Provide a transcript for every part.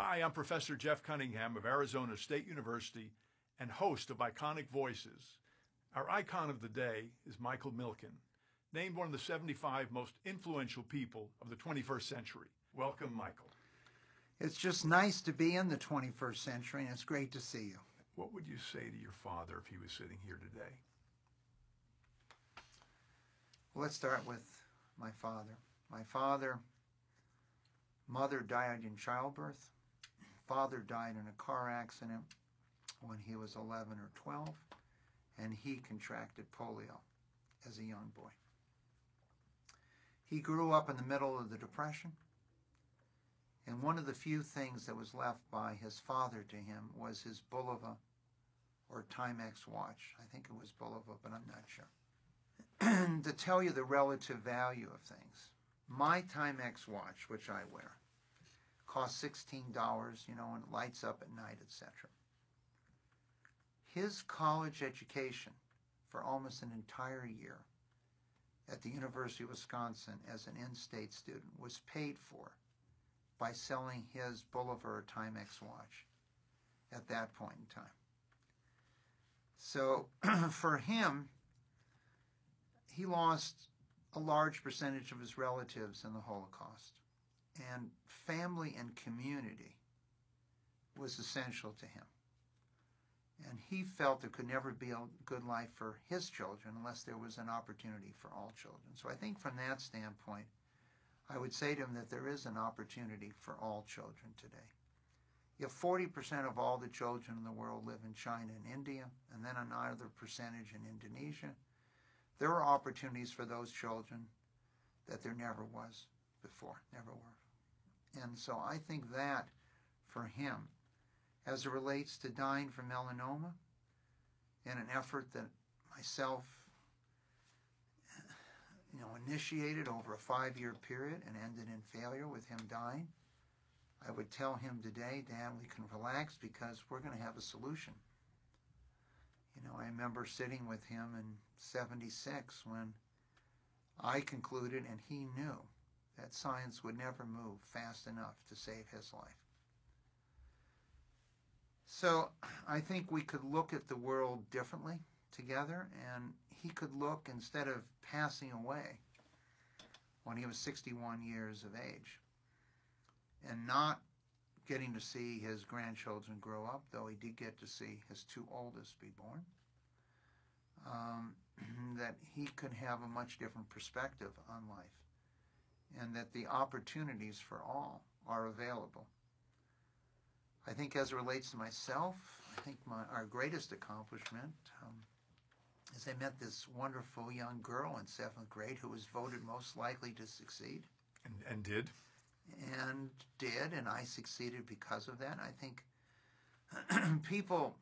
Hi, I'm Professor Jeff Cunningham of Arizona State University and host of Iconic Voices. Our icon of the day is Michael Milken, named one of the 75 most influential people of the 21st century. Welcome, Michael. It's just nice to be in the 21st century, and it's great to see you. What would you say to your father if he was sitting here today? Well, let's start with my father. Mother died in childbirth. Father died in a car accident when he was 11 or 12, and he contracted polio as a young boy. He grew up in the middle of the Depression, and one of the few things that was left by his father to him was his Bulova or Timex watch. I think it was Bulova, but I'm not sure. And to tell you the relative value of things, my Timex watch, which I wear, costs $16, and it lights up at night, etc. His college education for almost an entire year at the University of Wisconsin as an in-state student was paid for by selling his Bulova Timex watch at that point in time. So for him, he lost a large percentage of his relatives in the Holocaust. And family and community was essential to him. And he felt there could never be a good life for his children unless there was an opportunity for all children. So I think from that standpoint, I would say to him that there is an opportunity for all children today. If 40% of all the children in the world live in China and India, and then another percentage in Indonesia, there are opportunities for those children that there never was before, never were. And so I think that for him, as it relates to dying from melanoma, in an effort that myself initiated over a 5-year period and ended in failure with him dying, I would tell him today, Dad, we can relax because we're going to have a solution. I remember sitting with him in '76 when I concluded, and he knew, that science would never move fast enough to save his life. So I think we could look at the world differently together, and he could look, instead of passing away when he was 61 years of age and not getting to see his grandchildren grow up, though he did get to see his 2 oldest be born, that he could have a much different perspective on life, and that the opportunities for all are available. I think as it relates to myself, I think our greatest accomplishment is I met this wonderful young girl in 7th grade who was voted most likely to succeed. And did? And did, and I succeeded because of that. I think people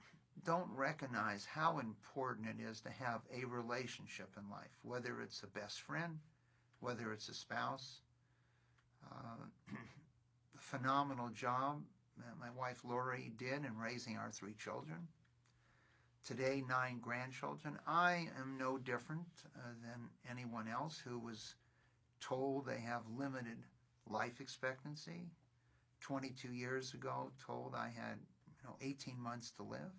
don't recognize how important it is to have a relationship in life, whether it's a best friend, whether it's a spouse. The phenomenal job that my wife Lori did in raising our 3 children. Today, 9 grandchildren. I am no different than anyone else who was told they have limited life expectancy. 22 years ago, told I had 18 months to live.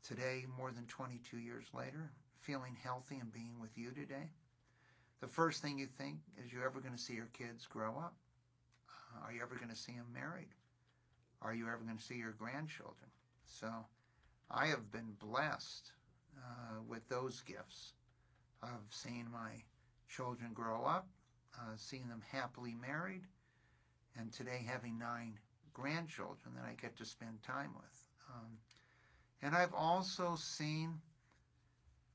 Today, more than 22 years later, feeling healthy and being with you today. The first thing you think is, you're ever going to see your kids grow up? Are you ever going to see them married? Are you ever going to see your grandchildren? So I have been blessed with those gifts of seeing my children grow up, seeing them happily married, and today having 9 grandchildren that I get to spend time with. And I've also seen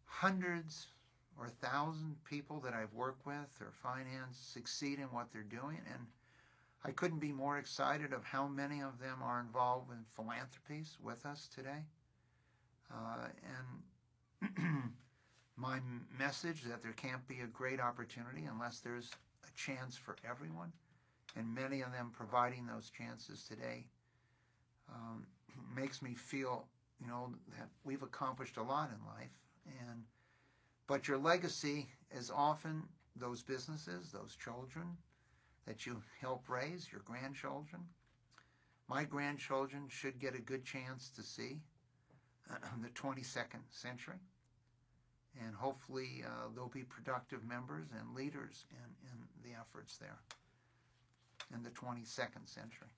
hundreds or 1,000 people that I've worked with or financed succeed in what they're doing, and I couldn't be more excited of how many of them are involved in philanthropies with us today. And my message that there can't be a great opportunity unless there's a chance for everyone, and many of them providing those chances today, makes me feel, that we've accomplished a lot in life. But your legacy is often those businesses, those children that you help raise, your grandchildren. my grandchildren should get a good chance to see the 22nd century. And hopefully they'll be productive members and leaders in the efforts there in the 22nd century.